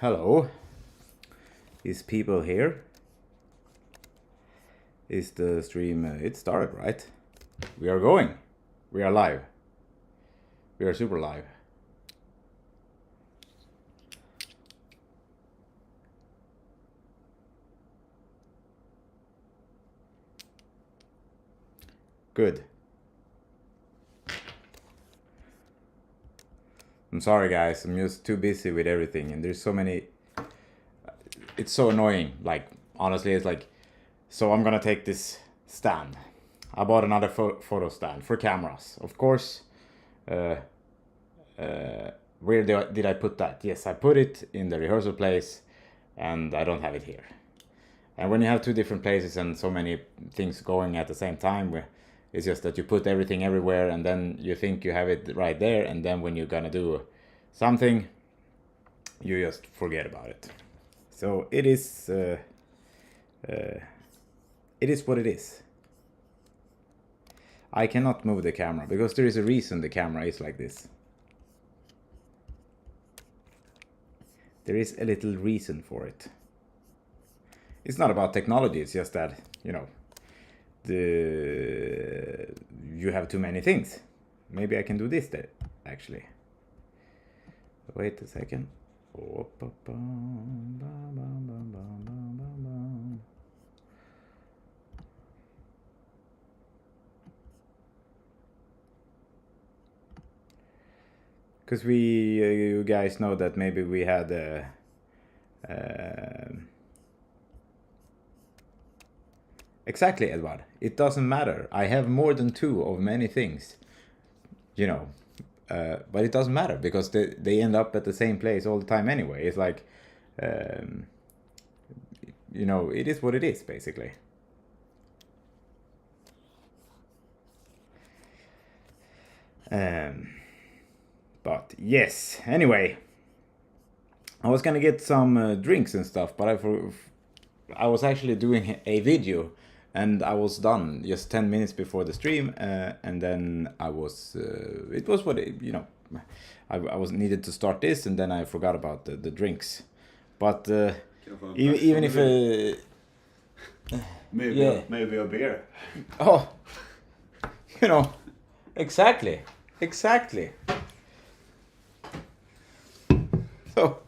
Hello. Is people here? Is the stream... it started, right? We are going. We are live. We are super live. Good. I'm sorry guys, I'm just too busy with everything and there's so many... It's so annoying, like, honestly, it's like... So I'm gonna take this stand. I bought another photo stand for cameras. Of course, where did I put that? Yes, I put it in the rehearsal place and I don't have it here. And when you have two different places and so many things going at the same time, it's just that you put everything everywhere and then you think you have it right there, and then when you're gonna do something, you just forget about it. So it is what it is. I cannot move the camera because there is a reason the camera is like this. There is a little reason for it. It's not about technology, it's just that, you know, you have too many things. Maybe I can do this there, actually. Wait a second. Because you guys know that maybe we had exactly, Edward. It doesn't matter. I have more than two of many things, you know, but it doesn't matter because they end up at the same place all the time anyway. It's like, you know, it is what it is, basically. But yes, anyway, I was gonna get some drinks and stuff, but I was actually doing a video and I was done just 10 minutes before the stream, and then I was it was what it, you know, I was needed to start this and then I forgot about the drinks, but even if maybe yeah. Maybe a beer. Oh, you know, exactly. So,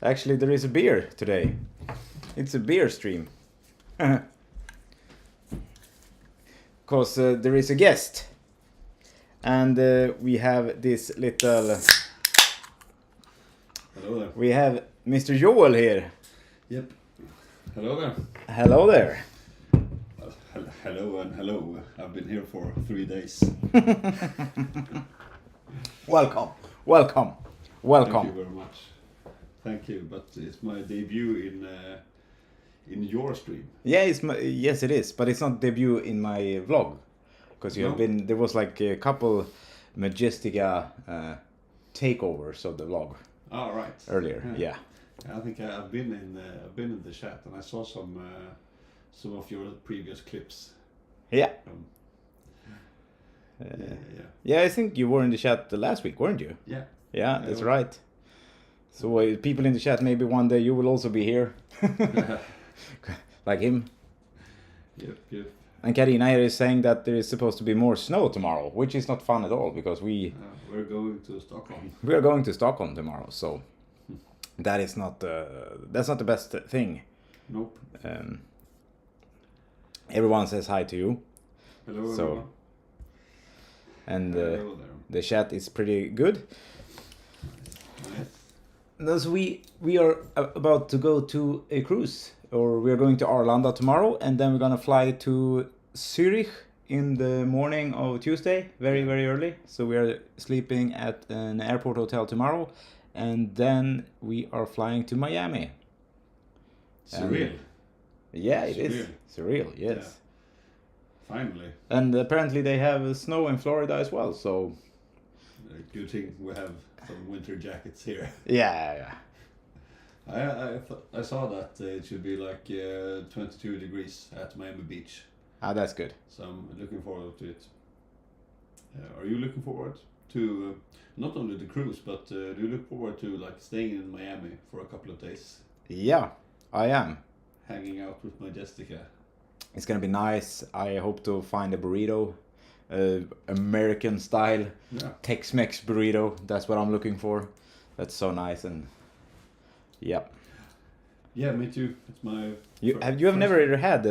actually there is a beer today. It's a beer stream. Because there is a guest. And we have this little... Hello there. We have Mr. Joel here. Yep. Hello there. Hello there. Hello and hello. I've been here for 3 days. Welcome. Thank you very much. Thank you. But it's my debut in your stream. Yeah, yes it is, but it's not debut in my vlog, because you have been, there was like a couple Majestica takeovers of the vlog. Oh, right. Earlier, yeah. I think I've been in the chat and I saw some of your previous clips. Yeah. Yeah. I think you were in the chat last week, weren't you? Yeah. Yeah, that's right. So people in the chat, maybe one day you will also be here. Like him. Yep. And Karina here is saying that there is supposed to be more snow tomorrow, which is not fun at all, because we're going to Stockholm. We are going to Stockholm tomorrow, so that is not that's not the best thing. Nope. Everyone says hi to you. Hello, so, everyone. And hello the chat is pretty good. Nice. So we are about to go to a cruise, or we are going to Arlanda tomorrow, and then we're gonna fly to Zurich in the morning of Tuesday, very early. So we are sleeping at an airport hotel tomorrow, and then we are flying to Miami. Surreal. Yeah, it is surreal. Yes. Yeah. Finally. And apparently they have snow in Florida as well. So. Good thing we have some winter jackets here. Yeah. I saw that it should be like 22 degrees at Miami Beach. Ah, that's good. So I'm looking forward to it. Are you looking forward? to not only the cruise, but do you look forward to like staying in Miami for a couple of days? Yeah, I am. Hanging out with Majestica. It's gonna be nice. I hope to find a burrito, American style, Tex-Mex burrito. That's what I'm looking for. That's so nice and yeah. Yeah, me too. It's my. You have never had.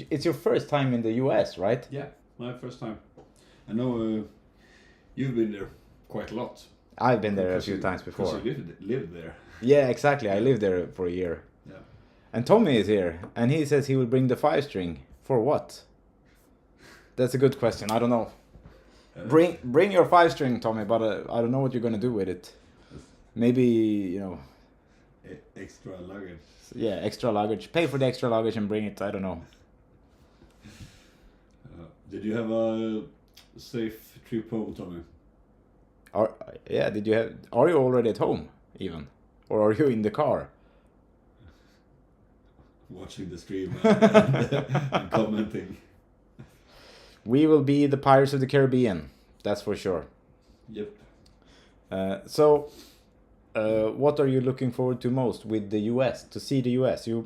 It's your first time in the U.S., right? Yeah, my first time. I know you've been there quite a lot. I've been there a few times before. Because you lived there. Yeah, exactly. I lived there for a year. Yeah. And Tommy is here, and he says he will bring the 5-string. For what? That's a good question. I don't know. Bring your 5-string, Tommy, but I don't know what you're gonna do with it. Maybe, you know. Extra luggage. Yeah, extra luggage. Pay for the extra luggage and bring it. I don't know. Did you have a safe trip home, Tommy? Yeah. Did you have? Are you already at home, even, or are you in the car? Watching the stream and commenting. We will be the Pirates of the Caribbean. That's for sure. Yep. So, what are you looking forward to most with the US? To see the US? You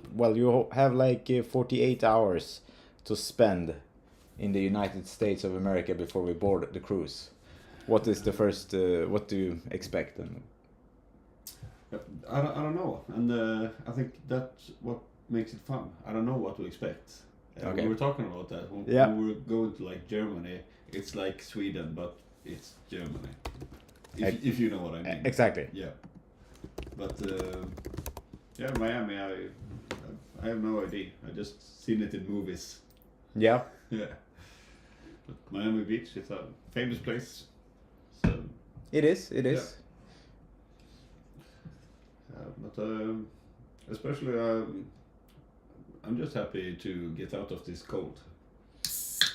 have like 48 hours to spend in the United States of America before we board the cruise. What is the first? What do you expect? I don't know, and I think that's what makes it fun. I don't know what to expect. Okay. We were talking about that when we were going to like Germany. It's like Sweden, but it's Germany. If you know what I mean. Exactly. Yeah. But yeah, Miami. I have no idea. I just seen it in movies. Yeah. Yeah. But Miami Beach is a famous place. So. It is. It is. Yeah. But especially. I'm just happy to get out of this cold.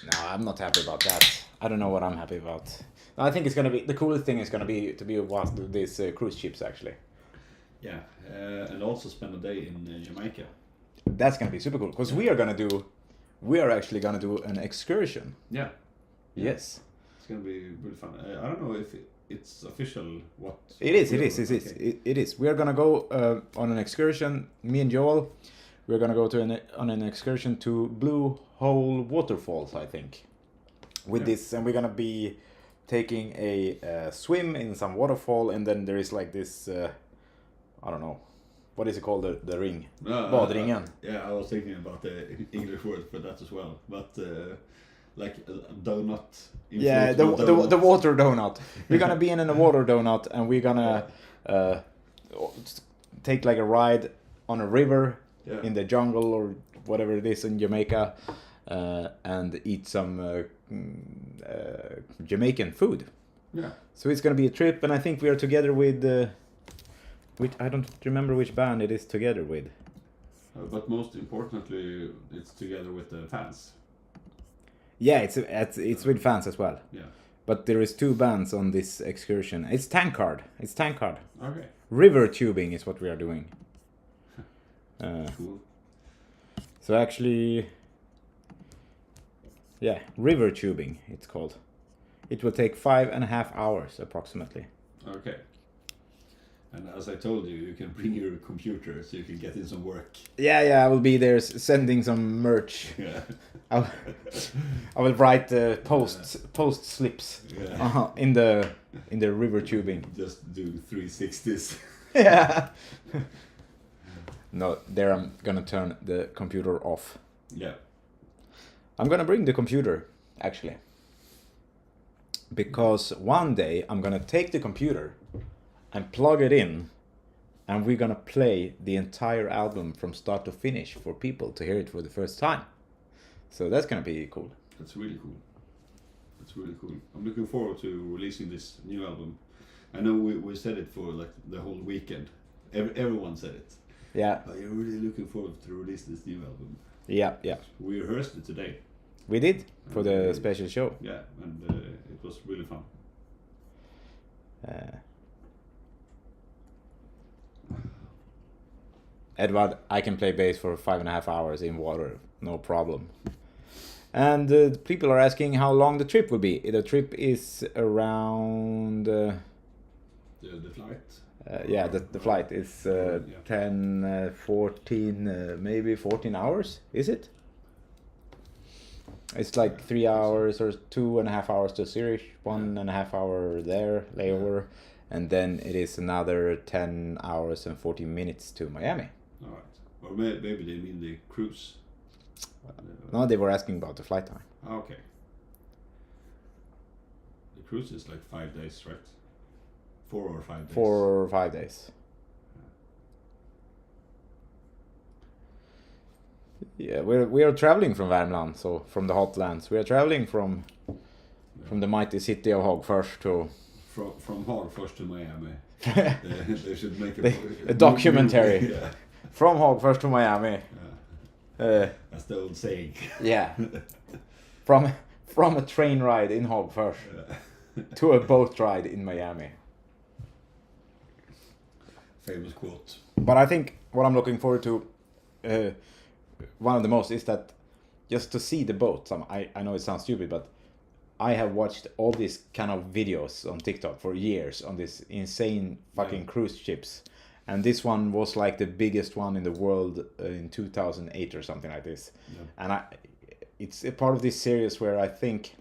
No, I'm not happy about that. I don't know what I'm happy about. I think it's gonna be the coolest thing is gonna be to be one of these cruise ships actually. Yeah, and also spend a day in Jamaica. That's gonna be super cool because we are actually gonna do an excursion. Yeah. Yes. It's gonna be really fun. I don't know if it's official. What? It is. It is. We are gonna go on an excursion. Me and Joel. We're gonna go on an excursion to Blue Hole Waterfalls, I think. With this, and we're gonna be taking a swim in some waterfall, and then there is like this, I don't know, what is it called? The ring, badringen. Yeah, I was thinking about the English word for that as well, but like a donut. Yeah, the water donut. We're gonna be in a water donut, and we're gonna take like a ride on a river. Yeah. In the jungle or whatever it is in Jamaica, and eat some Jamaican food. Yeah. So it's gonna be a trip, and I think we are together with, which I don't remember which band it is together with. But most importantly, it's together with the fans. Yeah, it's with fans as well. Yeah. But there is 2 bands on this excursion. It's Tankard. Okay. River tubing is what we are doing. Cool. So actually, yeah, river tubing it's called. It will take 5.5 hours approximately. Okay. And as I told you, you can bring your computer so you can get in some work. Yeah, I will be there sending some merch. Yeah. I will write the post slips in the river tubing. Just do 360s. Yeah. No, there I'm gonna turn the computer off. Yeah. I'm gonna bring the computer, actually. Because one day I'm gonna take the computer and plug it in, and we're gonna play the entire album from start to finish for people to hear it for the first time. So that's gonna be cool. That's really cool. I'm looking forward to releasing this new album. I know we said it for like the whole weekend. Everyone said it. Yeah. But you're really looking forward to release this new album. Yeah. We rehearsed it today. We did for the special show. Yeah, and it was really fun. Edward, I can play bass for 5.5 hours in water, no problem. And people are asking how long the trip will be. The trip is around... The flight? Yeah, the flight is 10, 14, maybe 14 hours, is it? It's like 3 hours or 2.5 hours to Zurich, 1.5 hour there, layover, and then it is another 10 hours and 40 minutes to Miami. All right. Or maybe they mean the cruise. No, they were asking about the flight time. Okay. The cruise is like 5 days, right? 4 or 5 days. 4 or 5 days. Yeah, we are traveling from Värmland, so from the hot lands. We are traveling from the mighty city of Hagfors to... From Hagfors to Miami. They should make a documentary. Yeah. From Hagfors to Miami. That's the old saying. Yeah. From a train ride in Hagfors to a boat ride in Miami. Famous quote. But I think what I'm looking forward to, one of the most, is that just to see the boat. I know it sounds stupid, but I have watched all these kind of videos on TikTok for years on this insane fucking cruise ships. And this one was like the biggest one in the world in 2008 or something like this. Yeah. And it's a part of this series where I think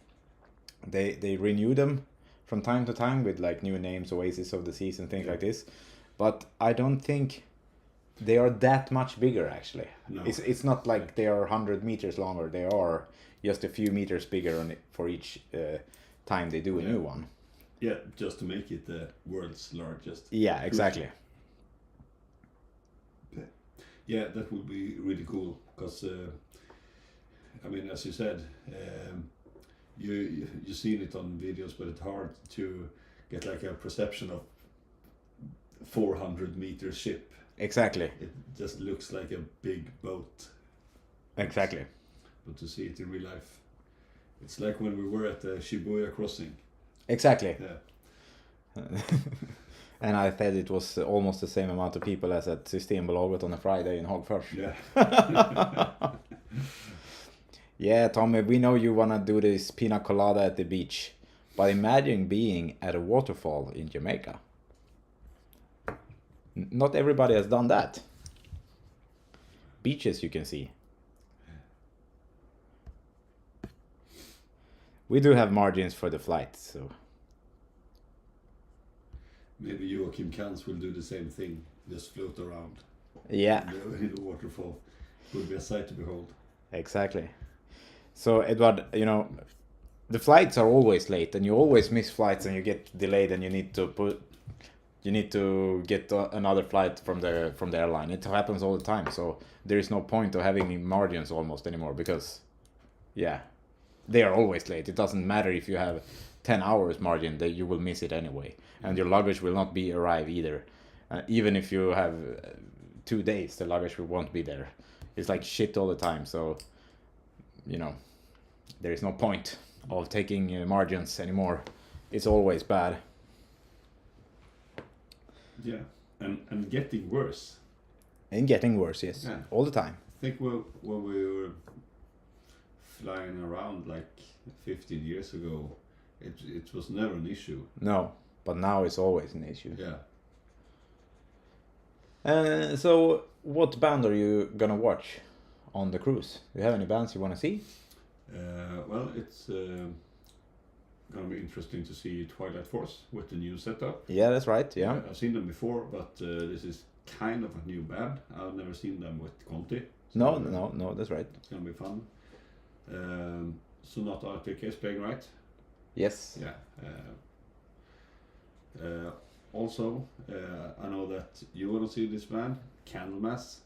they renew them from time to time with like new names, Oasis of the Seas and things like this. But I don't think they are that much bigger actually. No. It's not like they are 100 meters longer. They are just a few meters bigger for each time they do a new one. Yeah, just to make it the world's largest. Yeah, exactly. Yeah, that would be really cool because, I mean, as you said, you've seen it on videos, but it's hard to get like a perception of 400 meter ship. Exactly. It just looks like a big boat. Exactly. But to see it in real life, it's like when we were at the Shibuya crossing. Exactly. Yeah. And I said it was almost the same amount of people as at Systembolaget on a Friday in Hagfors. Yeah. Yeah, Tommy, we know you want to do this pina colada at the beach. But imagine being at a waterfall in Jamaica. Not everybody has done that. Beaches you can see. We do have margins for the flight, so... Maybe Joachim Kans will do the same thing, just float around. Yeah. In the waterfall. Would be a sight to behold. Exactly. So, Edward, you know, the flights are always late, and you always miss flights, and you get delayed, and you need to get another flight from the airline. It happens all the time, so there is no point of having margins almost anymore because, yeah, they are always late. It doesn't matter if you have 10 hours margin, that you will miss it anyway, and your luggage will not arrive either. Even if you have 2 days, the luggage won't be there. It's like shit all the time, so you know there is no point of taking margins anymore. It's always bad. Yeah, and getting worse. And getting worse, yes, all the time. I think when we were flying around like 15 years ago, it was never an issue. No, but now it's always an issue. Yeah. So what band are you gonna watch on the cruise? Do you have any bands you want to see? Well, it's gonna be interesting to see Twilight Force with the new setup. Yeah, that's right. Yeah, I've seen them before, but this is kind of a new band. I've never seen them with Conti. So no, that's right. It's gonna be fun. Sonata Arctic is playing, right? Yes. Yeah. Also, I know that you want to see this band, Candlemass.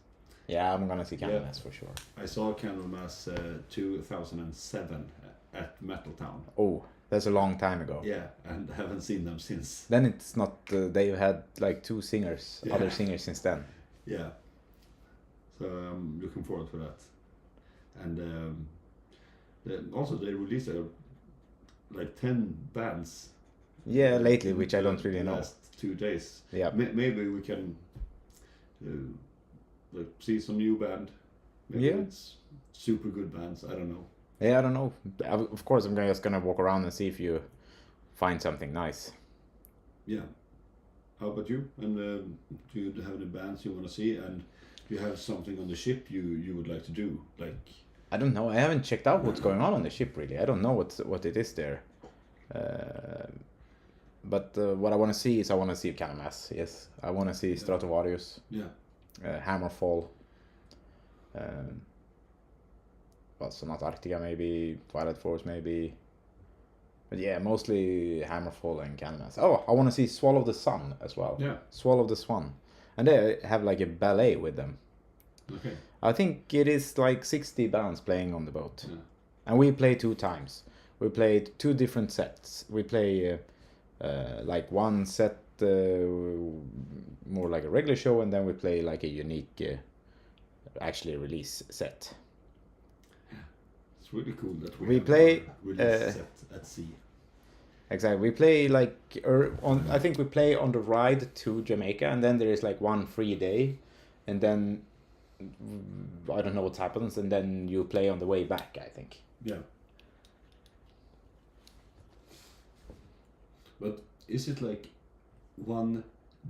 Yeah, I'm gonna see Candlemass for sure. I saw Candlemass 2007 at Metal Town. Oh, that's a long time ago. Yeah, and I haven't seen them since. Then it's not. They've had like two singers, other singers since then. Yeah. So I'm looking forward to that. And also they released like 10 bands. Yeah, lately, which I don't really know. Last 2 days. Yeah. Maybe we can like see some new band. Maybe it's super good bands. I don't know. Yeah, I don't know. Of course, I'm just gonna walk around and see if you find something nice. Yeah. How about you? And do you have any bands you want to see? And do you have something on the ship you would like to do? Like, I don't know. I haven't checked out what's going on the ship really. I don't know what it is there. But what I want to see is I want to see Canamas. Yes, I want to see Stratovarius, yeah, Hammerfall. Well, so not Arctica, maybe Twilight Force, maybe. But yeah, mostly Hammerfall and Canamas. Oh, I want to see Swallow the Sun as well. Yeah. Swallow the Swan, and they have like a ballet with them. Okay. I think it is like 60 bands playing on the boat, Yeah. and we play 2 times. We played 2 different sets. We play like one set more like a regular show, and then we play like a unique, actually release set. It's really cool that We have play, a release set at sea. Exactly. We play like I think we play on the ride to Jamaica, and then there is like one free day, and then I don't know what happens, and then you play on the way back, I think. Yeah. But is it like one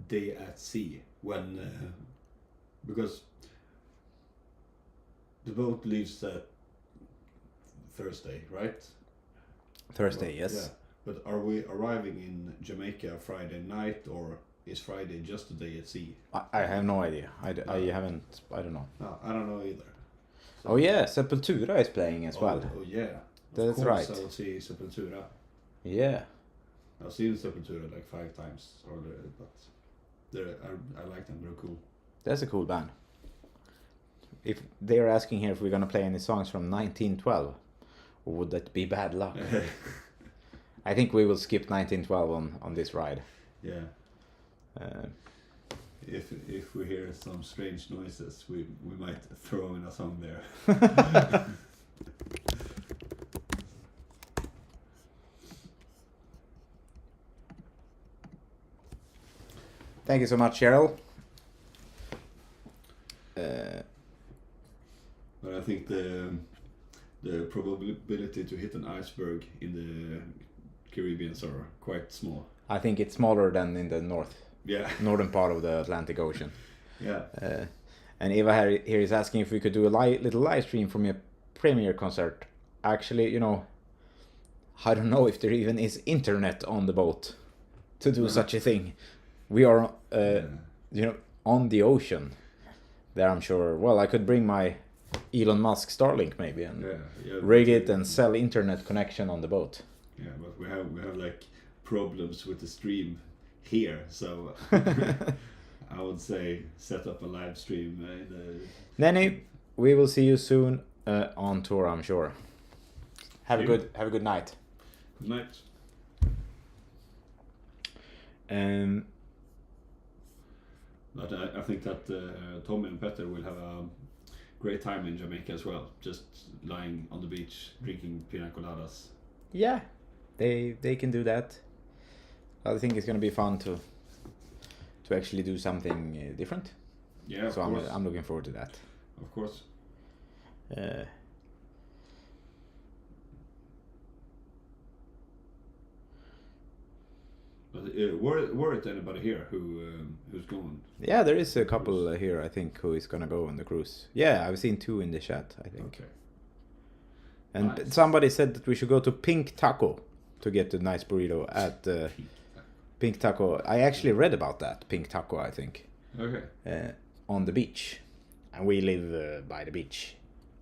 day at sea when because the boat leaves at Thursday, right? Thursday, yes. Yeah. But are we arriving in Jamaica Friday night, or is Friday just a day at sea? I have no idea. I haven't. I don't know. No, I don't know either. So, Oh yeah, Sepultura is playing as well. Oh yeah. That's of course right. I will see Sepultura. Yeah. I've seen Sepultura like 5 times already, but I like them. They're cool. That's a cool band. If they're asking here if we're gonna play any songs from 1912, would that be bad luck? I think we will skip 1912 on this ride. Yeah. If we hear some strange noises, we might throw in a song there. Thank you so much, Cheryl. But I think the probability to hit an iceberg in the Caribbeans are quite small. I think it's smaller than in the northern part of the Atlantic Ocean. Yeah. And Eva here is asking if we could do a little live stream from your premiere concert. Actually, I don't know if there even is internet on the boat to do such a thing. We are, on the ocean. There, I'm sure. Well, I could bring my Elon Musk Starlink maybe and rig it and sell internet connection on the boat. Yeah, but we have like problems with the stream here, so I would say set up a live stream. Nenny, we will see you soon on tour, I'm sure. Have a good night. Good night. But I think that Tommy and Petter will have a great time in Jamaica as well, just lying on the beach drinking pina coladas. Yeah, they can do that. I think it's gonna be fun to actually do something different. Yeah, so I'm looking forward to that. Of course. But weren't anybody here who's going? Yeah, there is a couple here, I think, who is gonna go on the cruise. Yeah, I've seen 2 in the chat, I think. Okay. And nice. Somebody said that we should go to Pink Taco to get a nice burrito at Pink Taco. I actually read about that, Pink Taco, I think. Okay. On the beach. And we live by the beach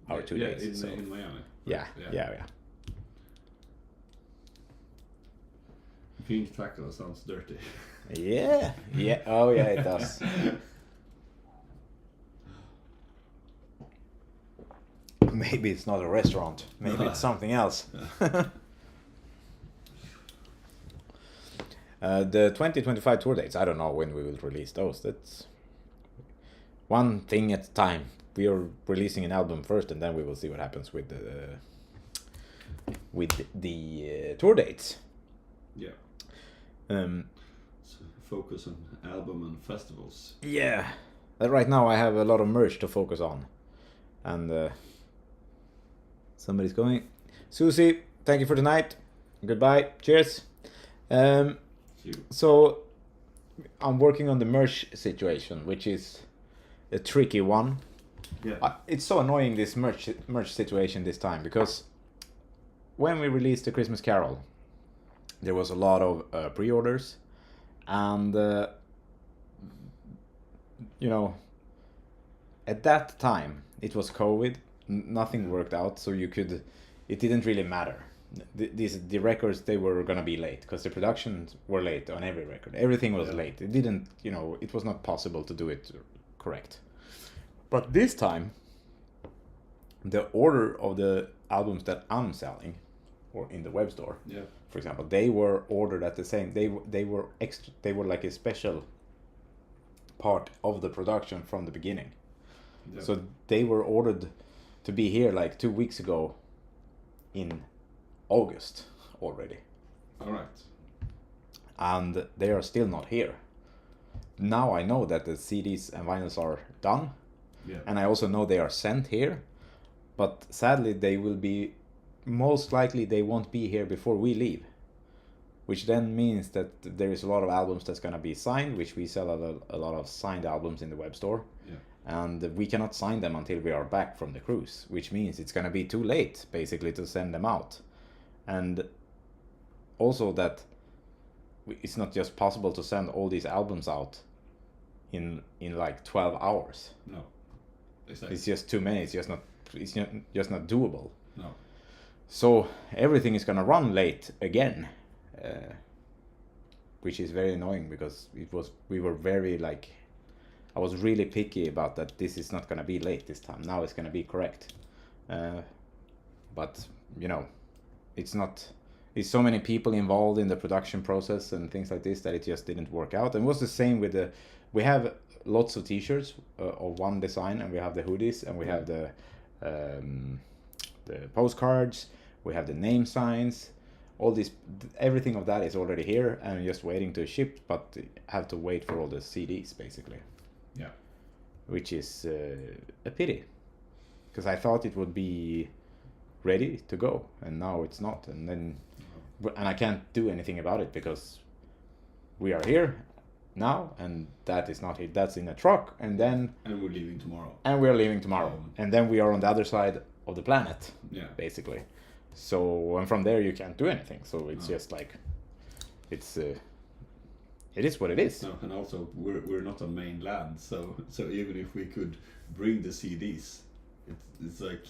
our 2 days. In Miami. Yeah. Pink taco sounds dirty. Yeah. Oh yeah, it does. Maybe it's not a restaurant. Maybe it's something else. The 2025 tour dates, I don't know when we will release those. That's one thing at a time. We are releasing an album first, and then we will see what happens with the tour dates. Yeah. So focus on album and festivals. Yeah. Right now I have a lot of merch to focus on. And somebody's going. Susie, thank you for tonight. Goodbye. Cheers. See you. So I'm working on the merch situation, which is a tricky one. Yeah. It's so annoying, this merch situation this time, because when we released the Christmas Carol, there was a lot of pre-orders, and you know, at that time it was COVID. Nothing worked out, so you could. It didn't really matter. The records, they were gonna be late because the productions were late on every record. Everything was late. It didn't, it was not possible to do it correct. But this time, the order of the albums that I'm selling, or in the web store, for example, they were ordered at the same. They were extra. They were like a special part of the production from the beginning. Yeah. So they were ordered to be here like 2 weeks ago, in August already. All right. And they are still not here. Now I know that the CDs and vinyls are done. Yeah. And I also know they are sent here. But sadly, they will be, most likely they won't be here before we leave. Which then means that there is a lot of albums that's going to be signed, which we sell a lot of signed albums in the web store. Yeah. And we cannot sign them until we are back from the cruise, which means it's going to be too late, basically, to send them out. And also that it's not just possible to send all these albums out in like 12 hours. No, exactly. It's just too many. It's just not doable. No. So everything is going to run late again, which is very annoying, because we were very like, I was really picky about that. This is not going to be late this time. Now it's going to be correct. But it's not. It's so many people involved in the production process and things like this that it just didn't work out. And it was the same with we have lots of T-shirts of one design, and we have the hoodies, and we have the postcards, we have the name signs, all this, everything of that is already here and just waiting to ship, but have to wait for all the CDs basically. Yeah. Which is a pity, because I thought it would be ready to go, and now it's not, and I can't do anything about it because we are here now, and that is not it. That's in a truck, and we're leaving tomorrow. And then we are on the other side of the planet, basically. So, and from there you can't do anything. So it's just like, it is what it is. No, and also we're not on mainland, so even if we could bring the CDs, it's like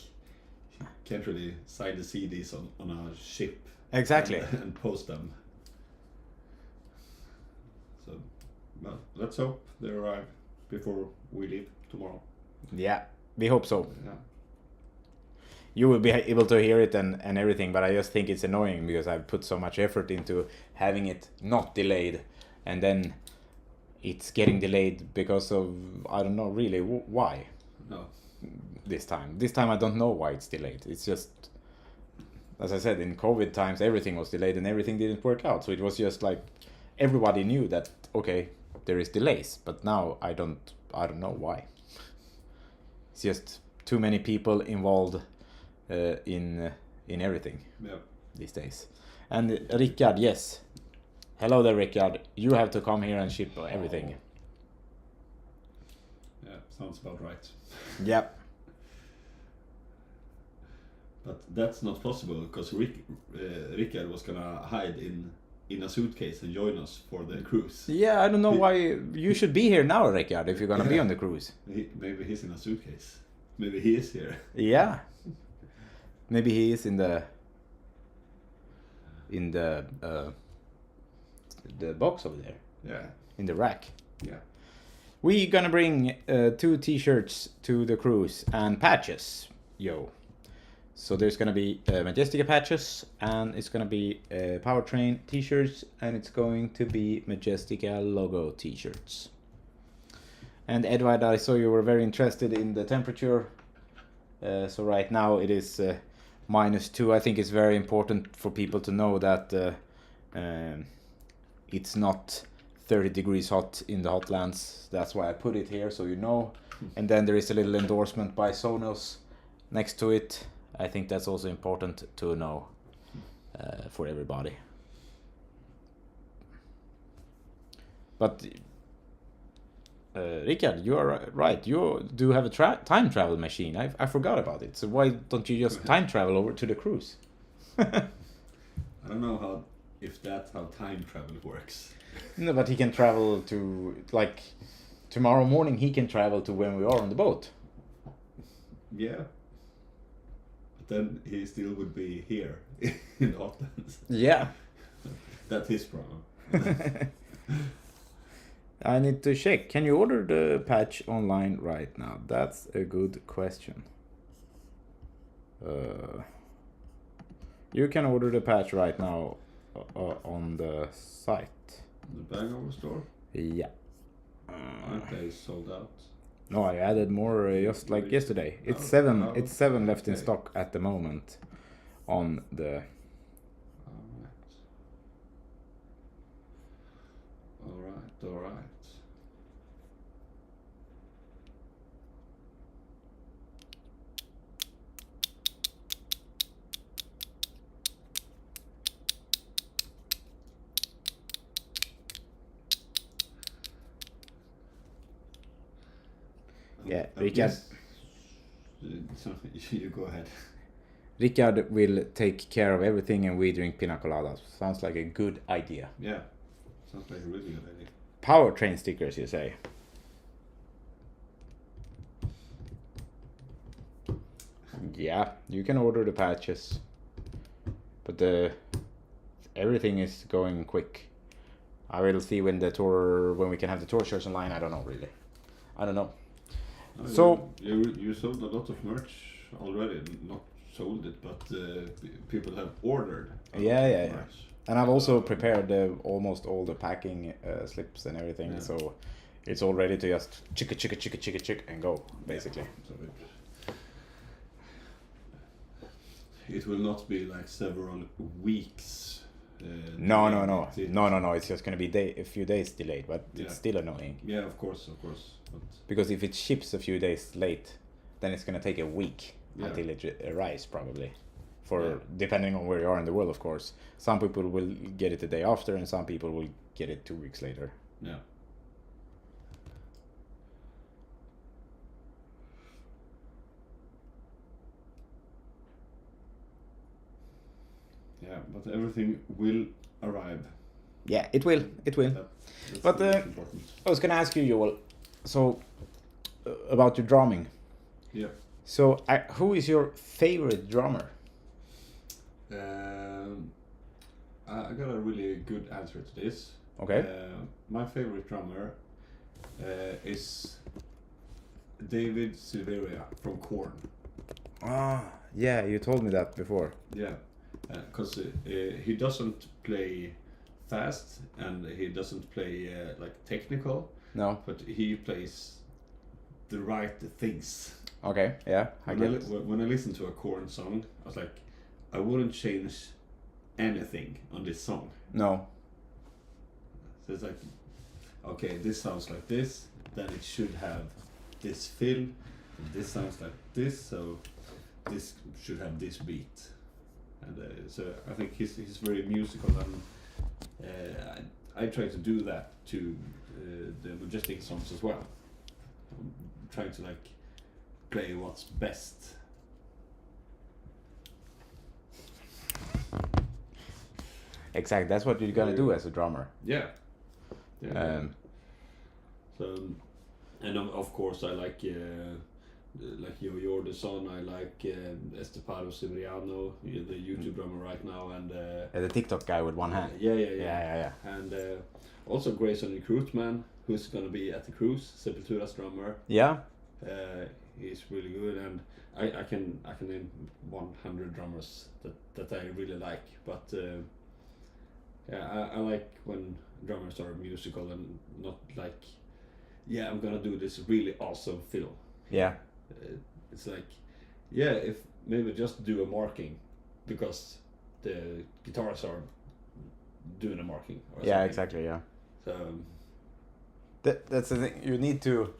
you can't really sign the CDs on a ship. Exactly. And post them. So, well, let's hope they arrive before we leave tomorrow. Yeah, we hope so. Yeah. You will be able to hear it and everything, but I just think it's annoying because I've put so much effort into having it not delayed, and then it's getting delayed because of, I don't know really why. No. This time I don't know why it's delayed. It's just, as I said, in COVID times everything was delayed and everything didn't work out. So it was just like everybody knew that, okay, there is delays, but now I don't know why. It's just too many people involved in everything these days. And Rickard, yes. Hello there, Rickard. You have to come here and ship everything. Yeah, sounds about right. Yep. But that's not possible because Rickard was gonna hide in a suitcase and join us for the cruise. Yeah, I don't know why you should be here now, Rickard, if you're gonna be on the cruise. Maybe he's in a suitcase. Maybe he is here. Yeah. Maybe he is in the box over there. Yeah. In the rack. Yeah. We're gonna bring 2 T-shirts to the cruise and patches, yo. So there's gonna be Majestica patches, and it's gonna be Powertrain T-shirts, and it's going to be Majestica logo T-shirts. And Edward, I saw you were very interested in the temperature. So right now it is -2. I think it's very important for people to know that it's not 30 degrees hot in the hotlands. That's why I put it here, so you know. And then there is a little endorsement by Sonos next to it. I think that's also important to know for everybody. But Richard, you are right. You do have a time travel machine. I forgot about it. So why don't you just time travel over to the cruise? I don't know if that's how time travel works. No, but he can travel to, like, tomorrow morning he can travel to when we are on the boat. Yeah. But then he still would be here in Athens. Yeah. That's his problem. I need to check. Can you order the patch online right now? That's a good question. You can order the patch right now on the site. The Bangor store? Yeah. Aren't they sold out? No, I added more just like yesterday. It's seven left in stock at the moment on the... Alright. Yeah, Richard. You go ahead. Richard will take care of everything and we drink pina coladas. Sounds like a good idea. Yeah, sounds like a really good idea. Powertrain stickers, you say? Yeah, you can order the patches. But everything is going quick. I will see when we can have the tour shirts online. I don't know really. I don't know. So you sold a lot of merch already. Not sold it, but people have ordered. Yeah. And I've also prepared almost all the packing slips and everything. Yeah. So it's all ready to just chick and go, basically. So it will not be like several weeks. No. It's just gonna be a few days delayed, but it's still annoying. Yeah, of course. But because if it ships a few days late, then it's gonna take a week until it arrives, probably. Depending on where you are in the world, of course. Some people will get it the day after, and some people will get it 2 weeks later. Yeah. Yeah, but everything will arrive. Yeah, it will. But I was gonna ask you, Joel. So about your drumming. Yeah. So who is your favorite drummer? I got a really good answer to this. Okay. My favorite drummer is David Silveria from Korn. Yeah, you told me that before. Yeah, because he doesn't play fast and he doesn't play like technical. No. But he plays the right things. Okay, yeah, I get it. When I listen to a Korn song, I was like, I wouldn't change anything on this song. No. So it's like, okay, this sounds like this, then it should have this fill, and this sounds like this, so this should have this beat. And so I think he's very musical, and I try to do that to the Majestic songs as well. I'm trying to like play what's best. Exactly, that's what you're gonna do as a drummer. Yeah. So, and of course I like you're the son. I like Estepado Severiano, the YouTube drummer right now, and the TikTok guy with one hand. Yeah. And also Grayson Recruitman, who's gonna be at the cruise, Sepultura's drummer. Yeah. He's really good, and I can name 100 drummers that I really like, but. Yeah, I like when drummers are musical and not like, I'm gonna do this really awesome fill. Yeah. It's like, if maybe just do a marking because the guitars are doing a marking. Or yeah, something. exactly. Yeah. So that's the thing. You need to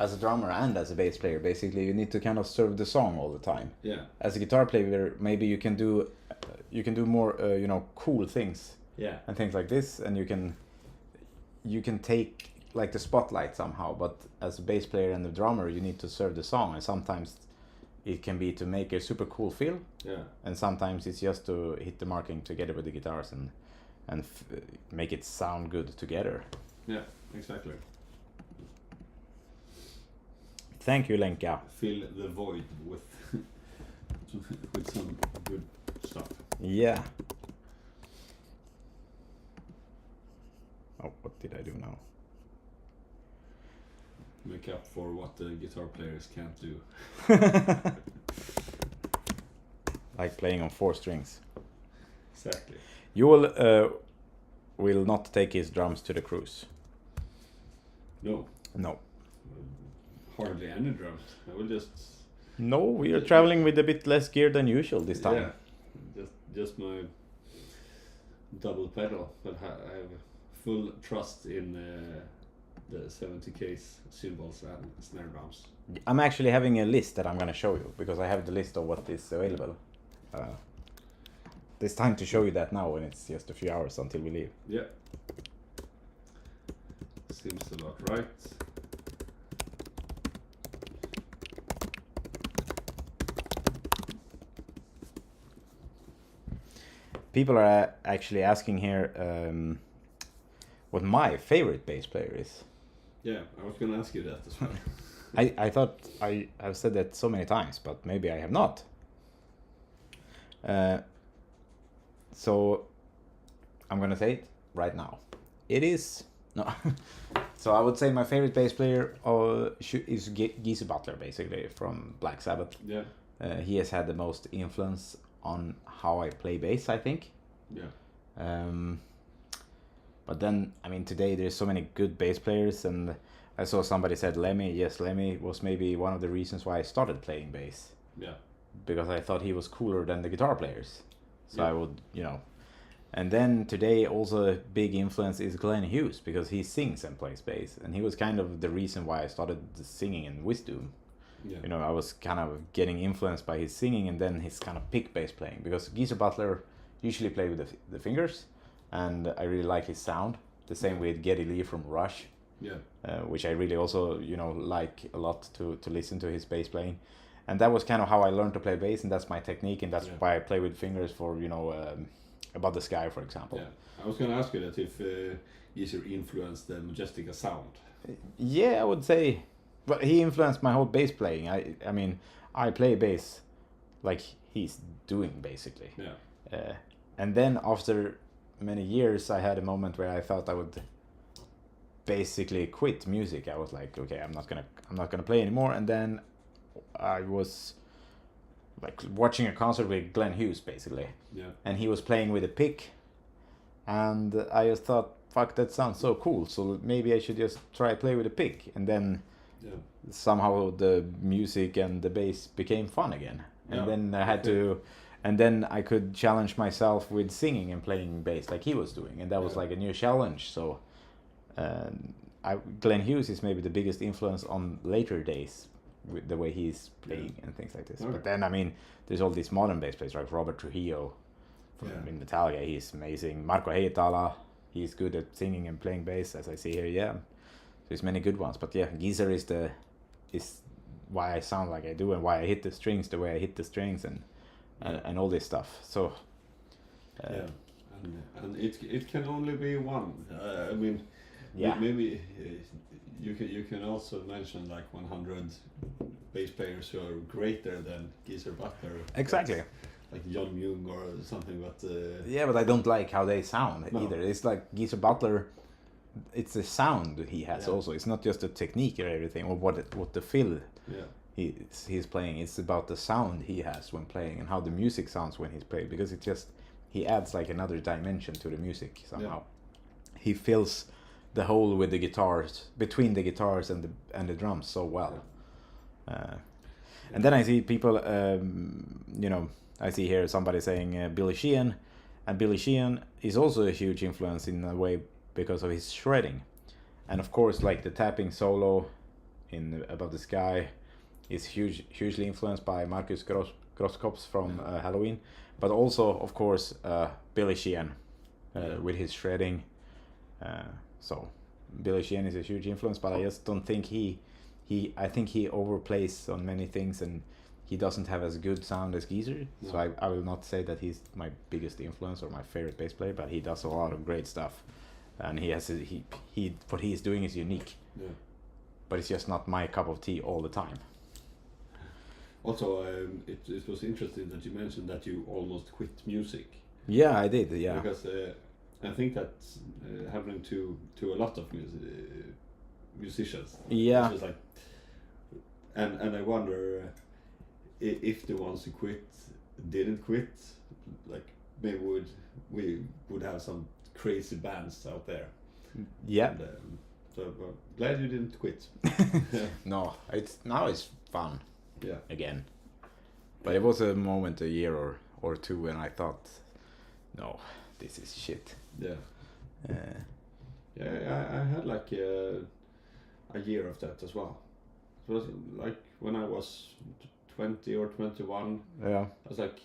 as a drummer and as a bass player, basically, you need to kind of serve the song all the time. Yeah. As a guitar player, maybe you can do more, cool things. Yeah. And things like this, and you can take like the spotlight somehow. But as a bass player and the drummer, you need to serve the song, and sometimes it can be to make a super cool feel. Yeah. And sometimes it's just to hit the marking together with the guitars and make it sound good together. Yeah, exactly. Thank you, Lenka. Fill the void with with some good stuff. Yeah. Oh, what did I do now? Make up for what the guitar players can't do. Like playing on 4 strings. Exactly. You will not take his drums to the cruise. No. No. Hardly any drums. I will just. No, we are traveling with a bit less gear than usual this time. Yeah. Just my double pedal, but I have full trust in the 70K's cymbals and snare drums. I'm actually having a list that I'm going to show you, because I have the list of what is available. It's time to show you that now when it's just a few hours until we leave. Yeah. Seems about right. People are actually asking here what my favorite bass player is. Yeah, I was gonna ask you that as well. I thought I have said that so many times, but maybe I have not. So I'm gonna say it right now. It is no. So I would say my favorite bass player is Geezer Butler, basically from Black Sabbath. Yeah. He has had the most influence on how I play bass, I think. Yeah. But then, I mean, today there's so many good bass players, and I saw somebody said Lemmy. Yes, Lemmy was maybe one of the reasons why I started playing bass. Yeah. Because I thought he was cooler than the guitar players. So Yeah. I would, And then today also a big influence is Glenn Hughes, because he sings and plays bass. And he was kind of the reason why I started singing in Wisdom. Yeah. I was kind of getting influenced by his singing and then his kind of pick bass playing. Because Geezer Butler usually played with the fingers, and I really like his sound. The same with Geddy Lee from Rush. Yeah. Which I really also, like a lot to listen to his bass playing. And that was kind of how I learned to play bass, and that's my technique, and that's why I play with fingers for, Above the Sky, for example. Yeah. I was gonna ask you that if Geezer influenced the Majestica sound. Yeah, I would say, but he influenced my whole bass playing. I mean, I play bass like he's doing, basically. Yeah. And then after many years, I had a moment where I thought I would basically quit music. I was like, okay, I'm not gonna play anymore. And then I was like watching a concert with Glenn Hughes, basically. Yeah. And he was playing with a pick, and I just thought, fuck, that sounds so cool. So maybe I should just try play with a pick. And then somehow the music and the bass became fun again. And then I had to. And then I could challenge myself with singing and playing bass like he was doing, and that was like a new challenge. So, Glenn Hughes is maybe the biggest influence on later days with the way he's playing and things like this. Okay. But then, I mean, there's all these modern bass players like Robert Trujillo from in Metallica. He's amazing. Marco Heittala, he's good at singing and playing bass, as I see here. Yeah, there's many good ones. But yeah, Geezer is why I sound like I do, and why I hit the strings the way I hit the strings, and all this stuff. So and it can only be one. I mean, maybe you can also mention like 100 bass players who are greater than Geezer Butler. Exactly. Like John Young or something, but but I don't like how they sound either. It's like Geezer Butler. It's the sound he has also. It's not just the technique or everything, or what the feel. Yeah. He's playing. It's about the sound he has when playing, and how the music sounds when he's playing, because he adds like another dimension to the music somehow. He fills the hole with the guitars, between the guitars and the drums so well. And then I see people, I see here somebody saying Billy Sheehan, and Billy Sheehan is also a huge influence in a way because of his shredding, and of course like the tapping solo in Above the Sky is hugely influenced by Marcus Grosskopf from Halloween, but also of course Billy Sheehan with his shredding. So Billy Sheehan is a huge influence, but I just don't think I think he overplays on many things, and he doesn't have as good sound as Geezer. No. So I will not say that he's my biggest influence or my favorite bass player, but he does a lot of great stuff, and what he is doing is unique. Yeah. But it's just not my cup of tea all the time. Also, it was interesting that you mentioned that you almost quit music. Yeah, I did. Yeah, because I think that's happening to a lot of musicians. Yeah. It's just like, and I wonder if the ones who quit didn't quit, like maybe we would have some crazy bands out there. Yeah. And, so glad you didn't quit. No, it's fun. Yeah. Again, but it was a moment, a year or two, when I thought, no, this is shit. Yeah. I had like a year of that as well. It was like when I was 20 or 21. Yeah. I was like,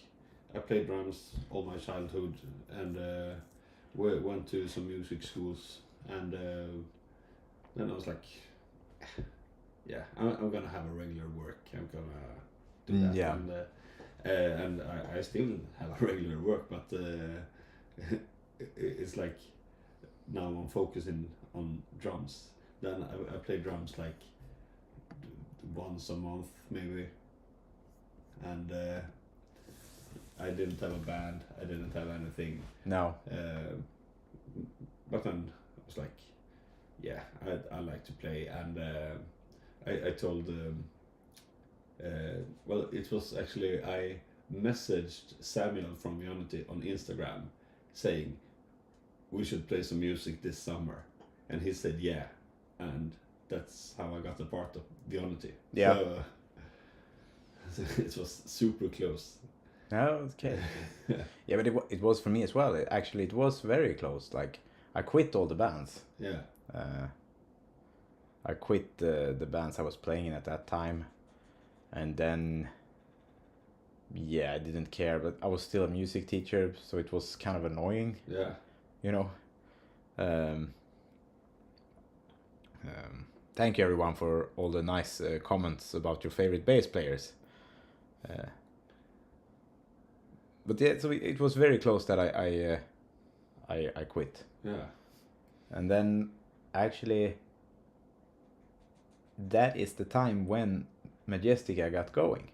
I played drums all my childhood, and went to some music schools, and then I was like, yeah, I'm gonna have a regular work. I'm gonna do that. Yeah. And I still have a regular work, but it's like now I'm focusing on drums. Then I play drums like once a month maybe, and I didn't have a band. I didn't have anything. No. But then I was like, yeah, I like to play, and I told well, it was actually, I messaged Samuel from Unity on Instagram saying we should play some music this summer, and he said yeah, and that's how I got a part of Unity. Yeah. So it was super close. No, okay. Yeah, but it was for me as well. It was very close. Like, I quit all the bands. Yeah. I quit the bands I was playing in at that time, and then I didn't care, but I was still a music teacher, so it was kind of annoying. Yeah. You know. Thank you everyone for all the nice comments about your favorite bass players. But yeah, so it was very close that I quit. Yeah. And then actually that is the time when Majestica got going.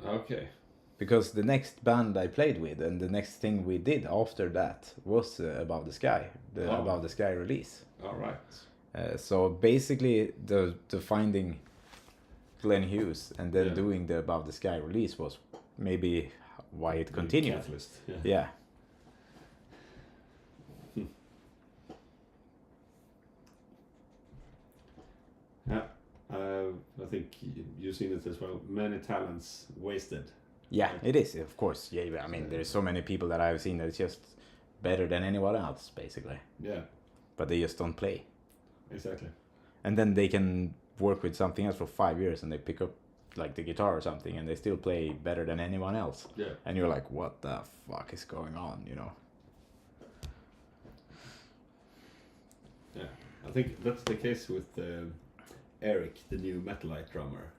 Okay. Because the next band I played with and the next thing we did after that was Above the Sky, Above the Sky release. All right. So basically the finding Glenn Hughes and then doing the Above the Sky release was maybe why it continued. Catalyst. Yeah. Yeah, I think you've seen it as well. Many talents wasted. Yeah, it is, of course. Yeah, I mean, there's so many people that I've seen that it's just better than anyone else, basically. Yeah. But they just don't play. Exactly. And then they can work with something else for 5 years, and they pick up like the guitar or something, and they still play better than anyone else. Yeah. And you're like, what the fuck is going on, you know? Yeah, I think that's the case with Eric, the new Metalite drummer.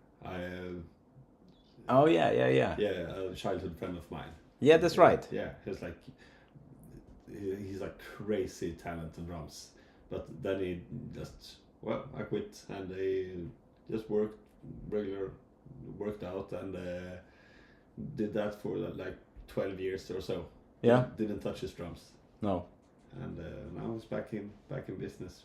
Oh yeah. Yeah, a childhood friend of mine. Yeah, that's right. Yeah, he's like crazy talent on drums, but then he just, well, I quit, and he just worked out, and did that for like 12 years or so. Yeah. Didn't touch his drums. No. And now he's back in business.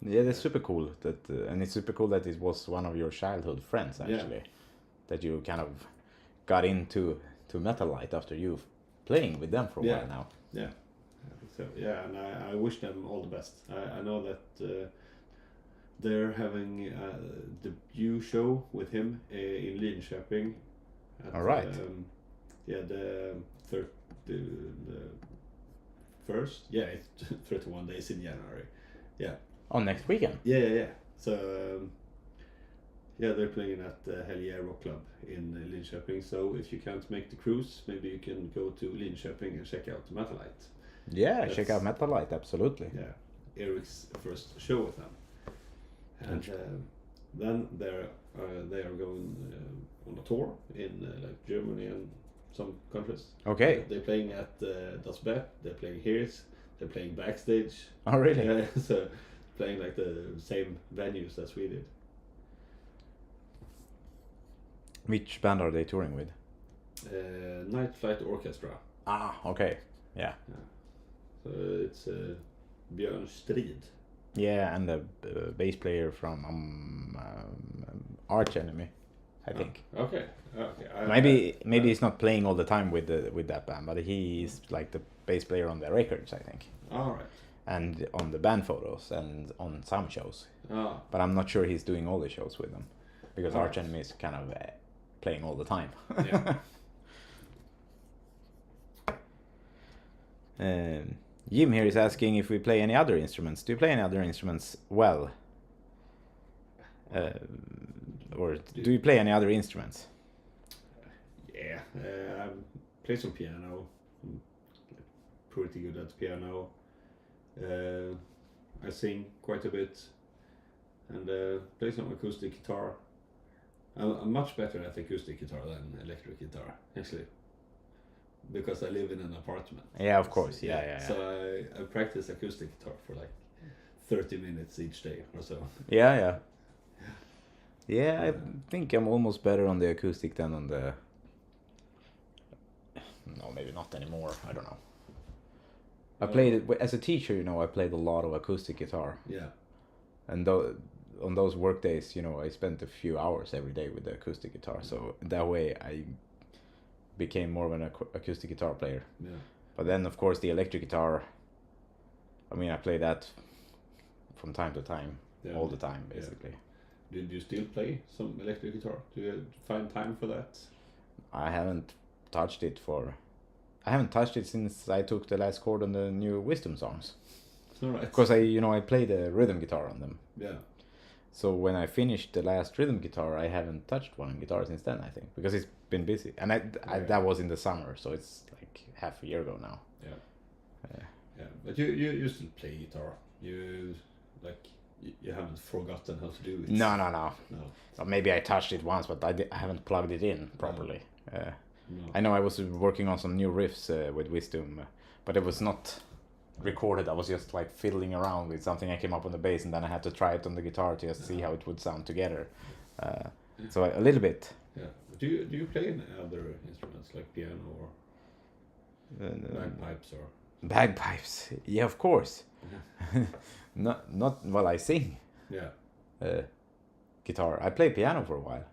Yeah, that's super cool. And it's super cool that it was one of your childhood friends, actually. Yeah. That you kind of got into Metalite after you playing with them for a while now. Yeah. So yeah, and I wish them all the best. I know that they're having a debut show with him in Linköping. All right. The first. Yeah, it's 31 days in January. Yeah. Oh, next weekend? Yeah. So yeah, they're playing at Hell Yeah Rock Club in Linköping. So if you can't make the cruise, maybe you can go to Linköping and check out Metalite. Yeah, check out Metalite, absolutely. Yeah, Eric's first show with them, and then they are going on a tour in like Germany and some countries. Okay. They're playing at Das Bet. They're playing here. They're playing backstage. Oh, really? Yeah, so playing like the same venues as we did. Which band are they touring with? Night Flight Orchestra. Ah, okay. Yeah. So it's Björn Strid. Yeah, and the bass player from Arch Enemy, I think. Okay. Maybe he's not playing all the time with that band, but he's like the bass player on the records, I think. All right. And on the band photos and on some shows. Ah. But I'm not sure he's doing all the shows with them, because All Arch right. Enemy is kind of playing all the time. Yeah. Jim here is asking if we play any other instruments. Do you play any other instruments well? Or do you play any other instruments? Yeah, I play some piano. I'm pretty good at piano. I sing quite a bit, and play some acoustic guitar. I'm much better at acoustic guitar than electric guitar, actually, because I live in an apartment. Yeah, of course. Yeah. So I practice acoustic guitar for like 30 minutes each day or so. Yeah, I think I'm almost better on the acoustic than on the... No, maybe not anymore. I don't know. I played as a teacher, I played a lot of acoustic guitar. Yeah. And on those work days, I spent a few hours every day with the acoustic guitar. So that way I became more of an acoustic guitar player. Yeah. But then, of course, the electric guitar, I play that from time to time, all the time, basically. Yeah. Did you still play some electric guitar? Do you find time for that? I haven't touched it since I took the last chord on the new Wisdom songs. All right. Because I played the rhythm guitar on them. Yeah. So when I finished the last rhythm guitar, I haven't touched one guitar since then, I think, because it's been busy. And that was in the summer, so it's like half a year ago now. Yeah. Yeah, but you still play guitar. You haven't forgotten how to do it. No. So maybe I touched it once, but I haven't plugged it in properly. No. I know I was working on some new riffs with Wisdom, but it was not recorded. I was just like fiddling around with something I came up on the bass, and then I had to try it on the guitar to just see how it would sound together. So a little bit. Yeah. Do you play any other instruments like piano or bagpipes or? Bagpipes, yeah, of course. Not well. I sing. Yeah. Guitar. I played piano for a while,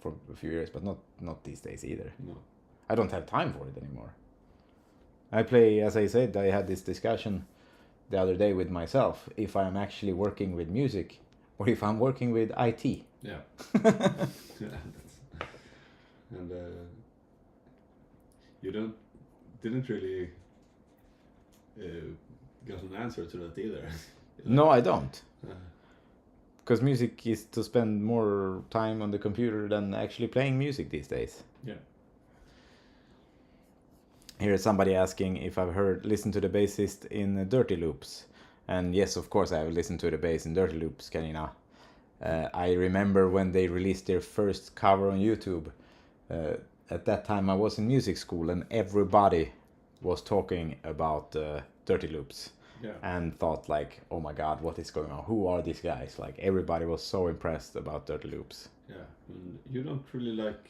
for a few years, but not these days either. No. I don't have time for it anymore. I play, as I said, I had this discussion the other day with myself, if I'm actually working with music or if I'm working with IT. Yeah. And you didn't really got an answer to that either. No, I don't. Because music is to spend more time on the computer than actually playing music these days. Yeah. Here is somebody asking if I've listened to the bassist in Dirty Loops. And yes, of course I have listened to the bass in Dirty Loops, Carina. I remember when they released their first cover on YouTube. At that time I was in music school and everybody was talking about Dirty Loops. Yeah. And thought like, oh my god, what is going on? Who are these guys? Like everybody was so impressed about Dirty Loops. Yeah. And you don't really like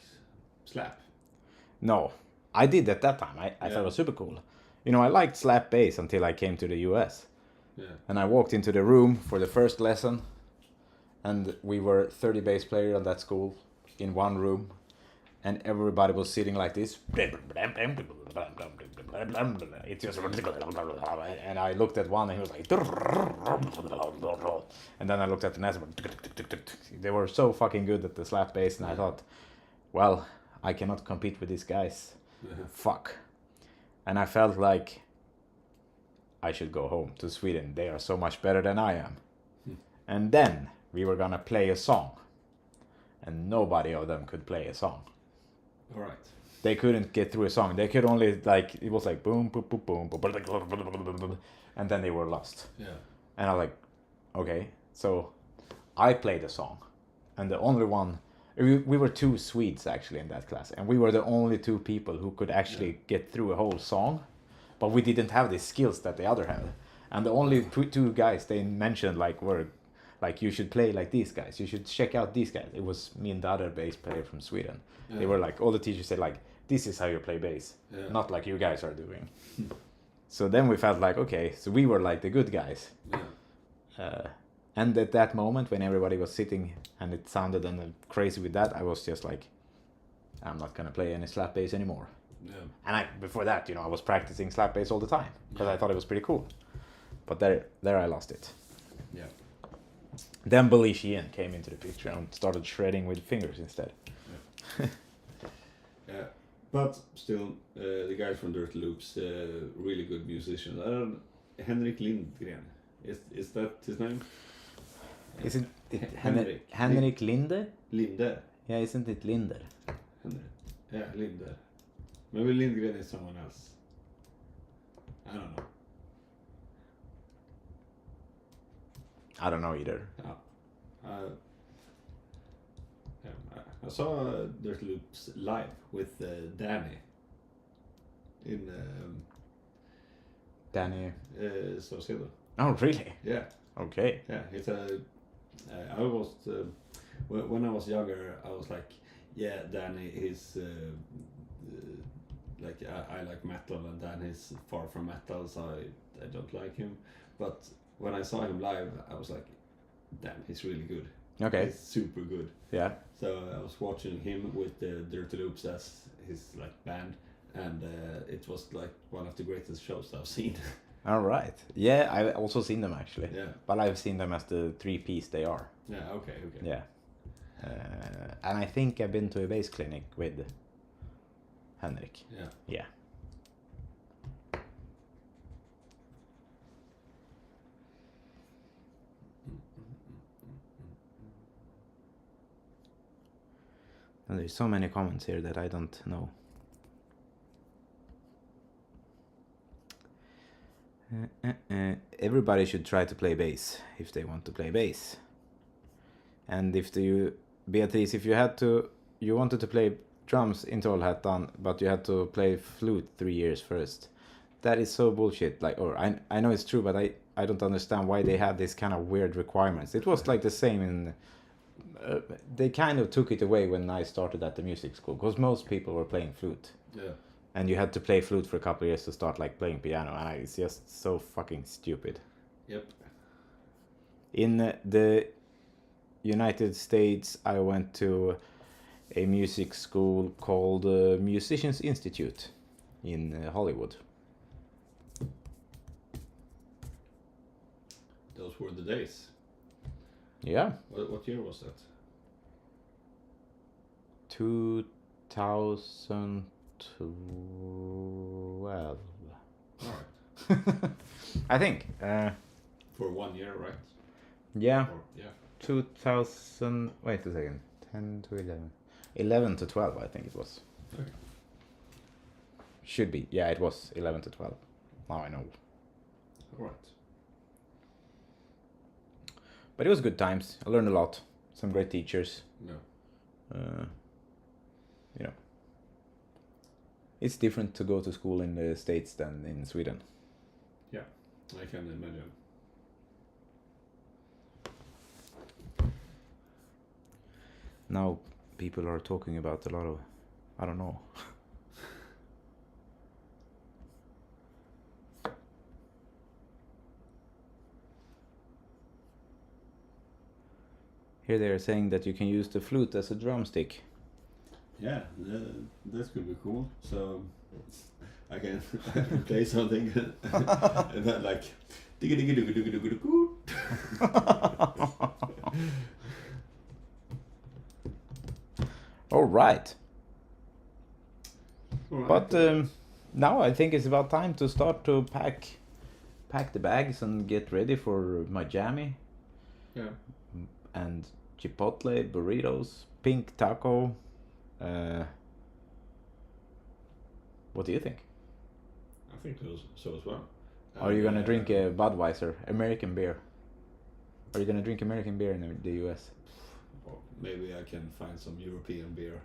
slap. No. I did at that time. I thought it was super cool. I liked slap bass until I came to the US. Yeah. And I walked into the room for the first lesson. And we were 30 bass players on that school in one room. And everybody was sitting like this. It just... And I looked at one and he was like... And then I looked at the next one. They were so fucking good at the slap bass. And I thought, well, I cannot compete with these guys. Fuck. And I felt like I should go home to Sweden. They are so much better than I am. And then we were gonna play a song, and nobody of them could play a song. All right. They couldn't get through a song. They could only like it was like boom, boom, boom, boom, boom, and then they were lost. Yeah. And I was like, okay. So I played a song, and the only one we were 2 Swedes actually in that class, and we were the only 2 people who could actually get through a whole song, but we didn't have the skills that the other had. And the only 2 guys they mentioned like were like, you should play like these guys, you should check out these guys. It was me and the other bass player from Sweden. Yeah. They were like, all the teachers said like, this is how you play bass, not like you guys are doing. So then we felt like, okay, so we were like the good guys. Yeah. And at that moment when everybody was sitting and it sounded crazy with that, I was just like, I'm not gonna play any slap bass anymore. Yeah. And before that, I was practicing slap bass all the time because I thought it was pretty cool. But there I lost it. Yeah. Then Billy Sheehan came into the picture and started shredding with fingers instead. Yeah. Yeah. But still, the guy from Dirty Loops, really good musician. Henrik Lindgren, is that his name? Isn't it Henrik Linde? Linde. Yeah, isn't it Linder? Yeah, Linde. Maybe Lindgren is someone else. I don't know. I don't know either. I saw Dirty Loops live with Danny in Danny Saucedo. Oh, really? Yeah. Okay. Yeah, it's I was when I was younger, I was like, yeah, Danny is like I like metal, and Danny's far from metal, so I don't like him. But when I saw him live, I was like, damn, he's really good. Okay. He's super good. Yeah. So I was watching him with the Dirty Loops as his like band, and it was like one of the greatest shows I've seen. All right. Yeah, I've also seen them actually. Yeah. But I've seen them as the 3-piece they are. Yeah. Okay. Yeah. And I think I've been to a bass clinic with Henrik. Yeah. Yeah. And there's so many comments here that I don't know. Everybody should try to play bass if they want to play bass. And Beatrice, if you wanted to play drums in Trollhättan, but you had to play flute 3 years first. That is so bullshit. Like, or I know it's true, but I don't understand why they had this kind of weird requirements. It was like the same in. They kind of took it away when I started at the music school, because most people were playing flute. Yeah. And you had to play flute for a couple of years to start like playing piano, and it's just so fucking stupid. Yep. In the United States, I went to a music school called Musicians Institute in Hollywood. Those were the days. Yeah. What year was that? 2012. All right. I think. For 1 year, right? Yeah. Or, yeah. 2000. Wait a second. 10 to 11. 11 to 12, I think it was. Okay. Should be. Yeah, it was 11 to 12. Now I know. All right. But it was good times. I learned a lot. Some great teachers. No. You know. It's different to go to school in the States than in Sweden. Yeah, I can imagine. Now people are talking about a lot of, I don't know. Here they are saying that you can use the flute as a drumstick. Yeah, that could be cool. So I can play something and then like digga digga digga digga digga digga. All right. But now I think it's about time to start to pack the bags and get ready for my jammy. Yeah. and chipotle burritos, pink taco. What do you think? I think so as well. Are you gonna drink a Budweiser, American beer? Are you gonna drink American beer in the US? Or maybe I can find some European beer.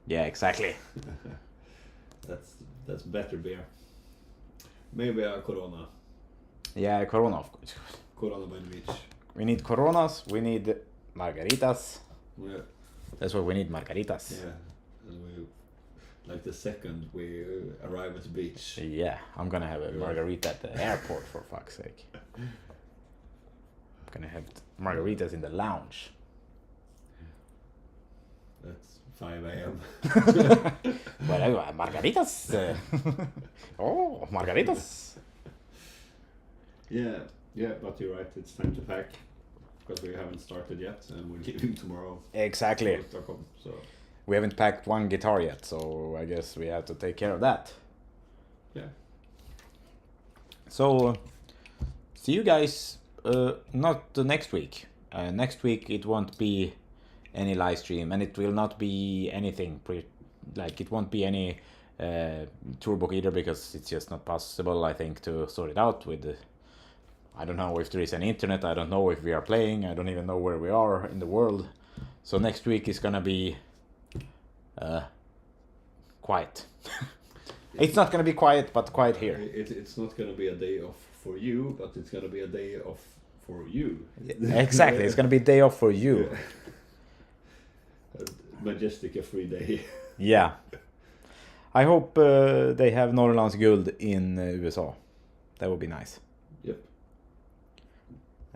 Yeah, exactly. That's better beer. Maybe a Corona. Yeah, Corona, of course. Corona by the beach. We need Coronas, we need margaritas. Yeah. That's what we need, margaritas. Yeah. And we, like the second we arrive at the beach. Yeah, I'm gonna have a margarita at the airport, for fuck's sake. I'm gonna have margaritas in the lounge. That's 5 a.m. Well, margaritas. Oh, margaritas. Yeah, but you're right. It's time to pack because we haven't started yet, and we're leaving tomorrow. Exactly. For Stockholm, so We haven't packed one guitar yet, so I guess we have to take care of that. yeah. So, see you guys. Not next week. Next week it won't be any live stream, and it will not be anything. It won't be any Tourbook either, because it's just not possible, I think, to sort it out with. I don't know if there is an internet. I don't know if we are playing. I don't even know where we are in the world. So next week is gonna be quiet. It's not gonna be quiet, but quiet here. It's not gonna be a day off for you, but it's gonna be a day off for you. Exactly, it's gonna be a day off for you. A majestic a free day. Yeah. I hope they have Norrlands Guld in USA. That would be nice. Yep.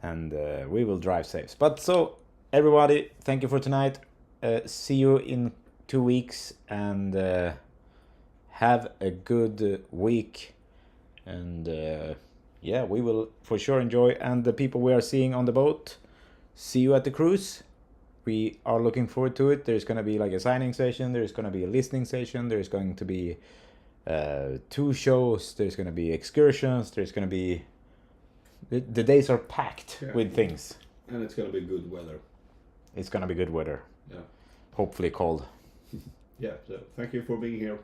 And we will drive safe. But so, everybody, thank you for tonight. See you in 2 weeks, and have a good week. And yeah, we will for sure enjoy. And the people we are seeing on the boat, see you at the cruise. We are looking forward to it. There's going to be like a signing session. There's going to be a listening session. There's going to be 2 shows. There's going to be excursions. There's going to be... The days are packed with things. And it's gonna be good weather. It's going to be good weather. Yeah. Hopefully cold. Yeah, so thank you for being here,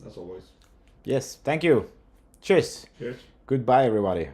as always. Yes, thank you. Cheers. Cheers. Goodbye, everybody.